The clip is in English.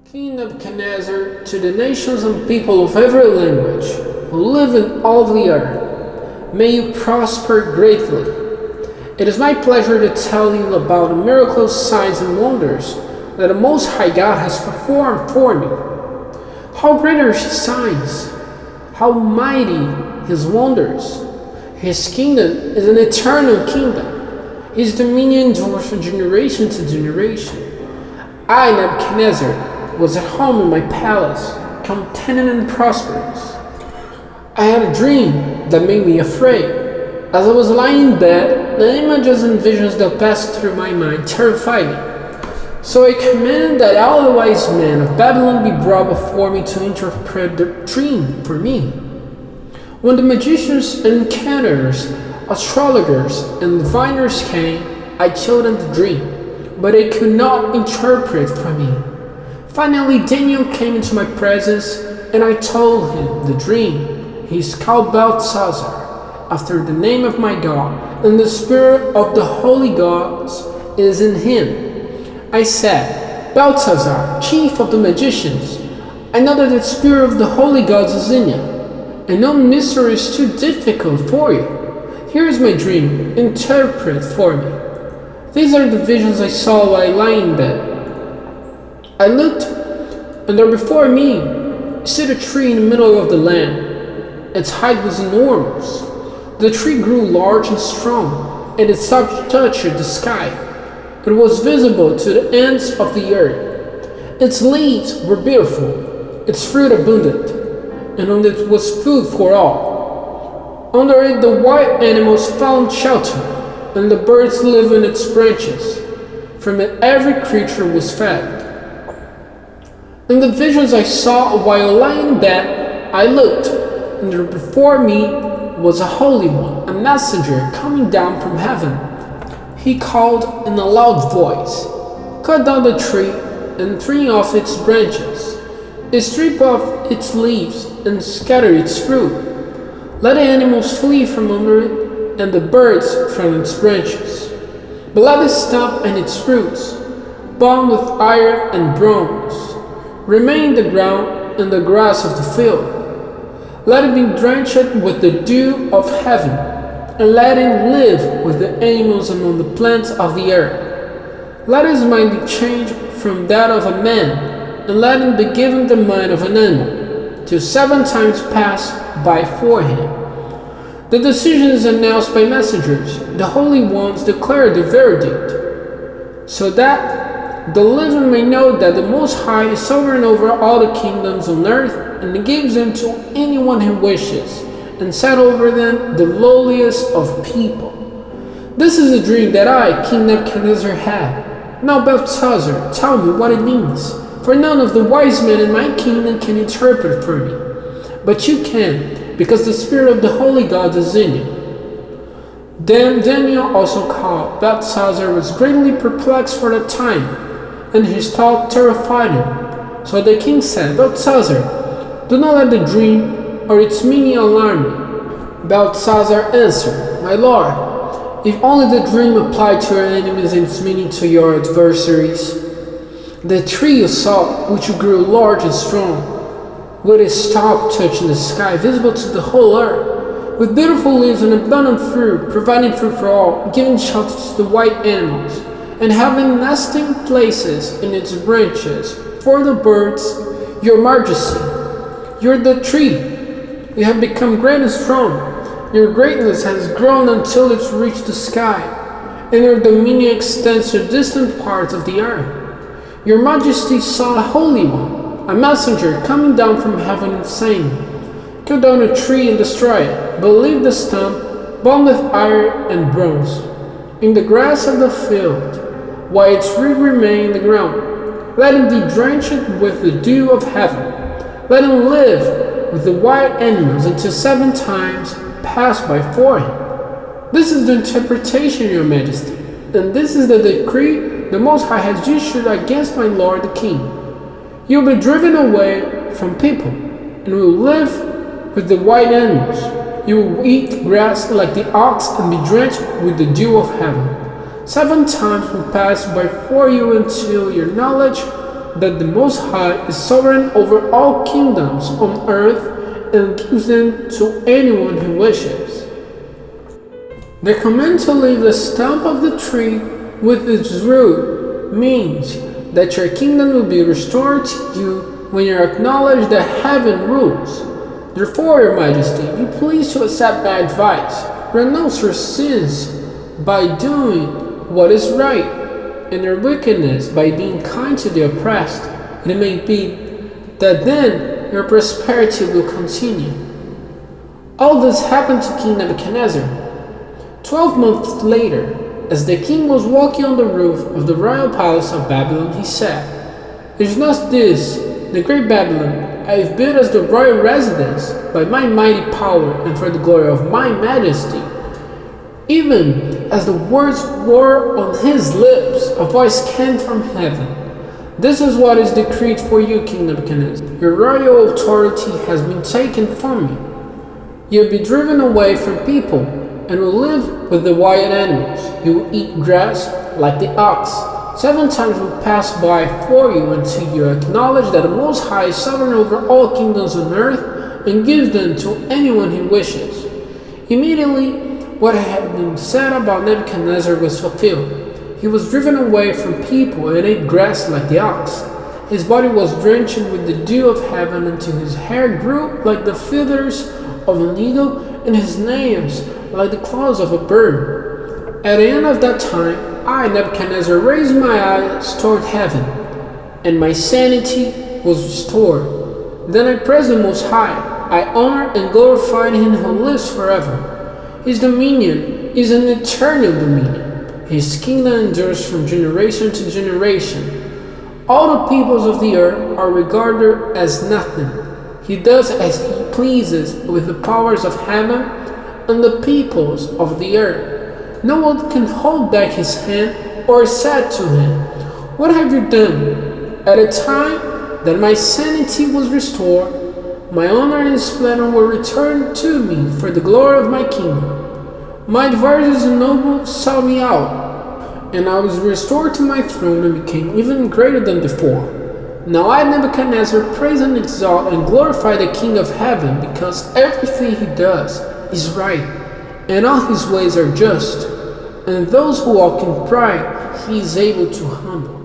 King Nebuchadnezzar, to the nations and people of every language who live in all the earth, may you prosper greatly. It is my pleasure to tell you about the miracles, signs, and wonders that the Most High God has performed for me. How great are His signs! How mighty His wonders! His kingdom is an eternal kingdom. His dominion endures from generation to generation. I, Nebuchadnezzar, was at home in my palace, contented and prosperous. I had a dream that made me afraid. As I was lying in bed, the images and visions that passed through my mind terrified me. So I commanded that all the wise men of Babylon be brought before me to interpret the dream for me. When the magicians, enchanters, astrologers, and diviners came, I told them the dream, but they could not interpret for me. Finally, Daniel came into my presence, and I told him the dream. He is called Belteshazzar, after the name of my God, and the spirit of the holy gods is in him. I said, Belteshazzar, chief of the magicians, I know that the spirit of the holy gods is in you, and no mystery is too difficult for you. Here is my dream, interpret for me. These are the visions I saw while lying in bed. I looked, and there before me stood a tree in the middle of the land. Its height was enormous. The tree grew large and strong, and its top touched the sky. It was visible to the ends of the earth. Its leaves were beautiful, its fruit abundant, and on it was food for all. Under it the wild animals found shelter, and the birds lived in its branches. From it every creature was fed. In the visions I saw while lying in bed, I looked, and there before me was a holy one, a messenger coming down from heaven. He called in a loud voice, cut down the tree and trim off its branches, strip off its leaves and scatter its fruit. Let the animals flee from under it and the birds from its branches. But let the stump and its roots, bound with iron and bronze, remain the ground and the grass of the field. Let it be drenched with the dew of heaven, and let it live with the animals among the plants of the earth. Let his mind be changed from that of a man, and let him be given the mind of an animal, till 7 times pass by for him. The decision is announced by messengers. The holy ones declare the verdict, so that the living may know that the Most High is sovereign over all the kingdoms on earth, and gives them to anyone he wishes, and set over them the lowliest of people. This is the dream that I, King Nebuchadnezzar, had. Now, Belteshazzar, tell me what it means, for none of the wise men in my kingdom can interpret for me. But you can, because the spirit of the holy God is in you. Then Daniel, also called Belteshazzar, was greatly perplexed for the time, and his thought terrified him. So the king said, Belteshazzar, do not let the dream or its meaning alarm you. Belteshazzar answered, My lord, if only the dream applied to your enemies and its meaning to your adversaries. The tree you saw, which grew large and strong, with its top touching the sky, visible to the whole earth, with beautiful leaves and abundant fruit, providing food for all, giving shelter to the wild animals, and having nesting places in its branches for the birds, your majesty. You are the tree. You have become great and strong. Your greatness has grown until it's reached the sky, and your dominion extends to distant parts of the earth. Your majesty saw a holy one, a messenger coming down from heaven, saying, Cut down a tree and destroy it, but leave the stump bound with iron and bronze in the grass of the field, while its root remain in the ground. Let him be drenched with the dew of heaven. Let him live with the wild animals until 7 times pass by for him. This is the interpretation, your majesty, and this is the decree the Most High has issued against my lord the king. You will be driven away from people, and will live with the wild animals. You will eat grass like the ox and be drenched with the dew of heaven. 7 times will pass by for you until your knowledge that the Most High is sovereign over all kingdoms on earth and gives them to anyone who wishes. The command to leave the stump of the tree with its root means that your kingdom will be restored to you when you acknowledge that heaven rules. Therefore, Your Majesty, be pleased to accept my advice. Renounce your sins by doing what is right, and your wickedness by being kind to the oppressed. And it may be that then your prosperity will continue. All this happened to King Nebuchadnezzar. 12 months later, as the king was walking on the roof of the royal palace of Babylon, he said, "Is not this the great Babylon I have built as the royal residence by my mighty power and for the glory of my majesty?" Even as the words were on his lips, a voice came from heaven. "This is what is decreed for you, King Nebuchadnezzar. Your royal authority has been taken from you. You will be driven away from people and will live with the wild animals. You will eat grass like the ox. 7 times will pass by for you until you acknowledge that the Most High is sovereign over all kingdoms on earth and gives them to anyone he wishes." Immediately, what had been said about Nebuchadnezzar was fulfilled. He was driven away from people and ate grass like the ox. His body was drenched with the dew of heaven until his hair grew like the feathers of an eagle and his nails like the claws of a bird. At the end of that time, I, Nebuchadnezzar, raised my eyes toward heaven, and my sanity was restored. Then I praised the Most High. I honored and glorified Him who lives forever. His dominion is an eternal dominion. His kingdom endures from generation to generation. All the peoples of the earth are regarded as nothing. He does as He pleases with the powers of heaven and the peoples of the earth. No one can hold back his hand or said to him, "What have you done?" At a time that my sanity was restored, my honor and splendor were returned to me for the glory of my kingdom. My advisors and nobles sought me out, and I was restored to my throne and became even greater than before. Now I, Nebuchadnezzar, praise and exalt and glorify the King of heaven, because everything he does is right, and all his ways are just, and those who walk in pride he is able to humble.